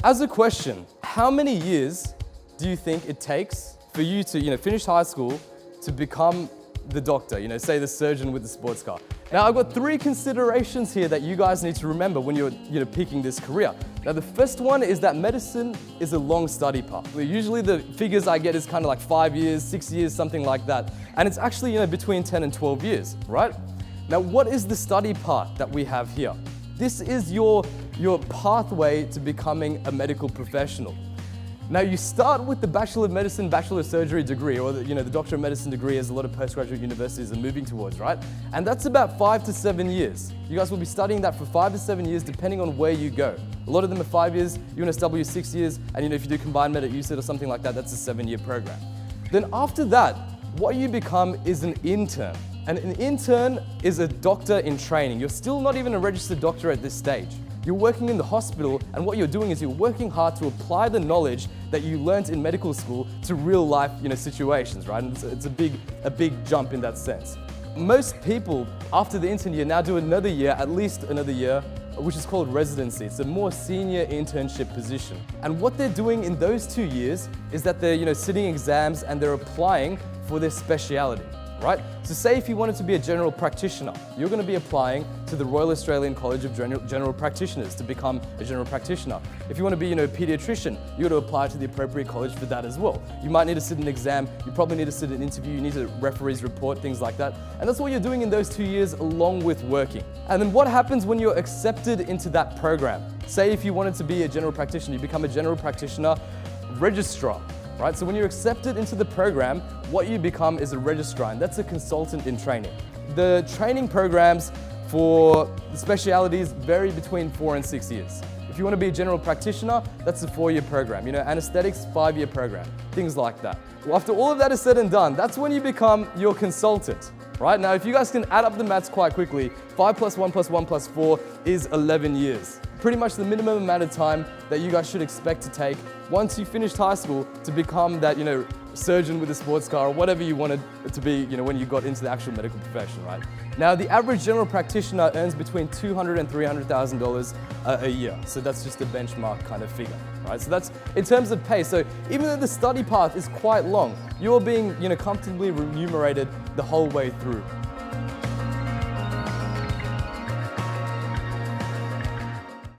As a question, how many years do you think it takes for you to, finish high school to become the doctor, say the surgeon with the sports car? Now, I've got 3 considerations here that you guys need to remember when you're, picking this career. Now, the first one is that medicine is a long study path. Usually the figures I get is kind of like 5 years, 6 years, something like that. And it's actually, between 10 and 12 years, right? Now, what is the study path that we have here? This is your pathway to becoming a medical professional. Now, you start with the Bachelor of Medicine, Bachelor of Surgery degree, or the Doctor of Medicine degree, as a lot of postgraduate universities are moving towards, right? And that's about 5 to 7 years. You guys will be studying that for 5 to 7 years, depending on where you go. A lot of them are 5 years, UNSW 6 years, and if you do combined med at UCET or something like that, that's a 7-year program. Then after that, what you become is an intern. And an intern is a doctor in training. You're still not even a registered doctor at this stage. You're working in the hospital, and what you're doing is you're working hard to apply the knowledge that you learnt in medical school to real life, situations, right? And it's a big jump in that sense. Most people, after the intern year, now do another year, at least another year, which is called residency. It's a more senior internship position. And what they're doing in those 2 years is that they're, sitting exams and they're applying for their speciality. Right? So say if you wanted to be a general practitioner, you're going to be applying to the Royal Australian College of General Practitioners to become a general practitioner. If you want to be, a pediatrician, you got to apply to the appropriate college for that as well. You might need to sit an exam, you probably need to sit an interview, you need to referees report, things like that. And that's what you're doing in those 2 years along with working. And then what happens when you're accepted into that program? Say if you wanted to be a general practitioner, you become a general practitioner registrar. Right? So when you're accepted into the program, what you become is a registrar, and that's a consultant in training. The training programs for the specialities vary between 4 and 6 years. If you want to be a general practitioner, that's a 4-year program. Anesthetics, 5-year program, things like that. Well, after all of that is said and done, that's when you become your consultant. Right? Now, if you guys can add up the maths quite quickly, 5 plus 1 plus 1 plus 4 is 11 years. Pretty much the minimum amount of time that you guys should expect to take once you finished high school to become that, surgeon with a sports car or whatever you wanted it to be, when you got into the actual medical profession, right? Now, the average general practitioner earns between $200,000 and $300,000 a year. So that's just a benchmark kind of figure, right? So that's in terms of pay. So even though the study path is quite long, you're being, comfortably remunerated the whole way through.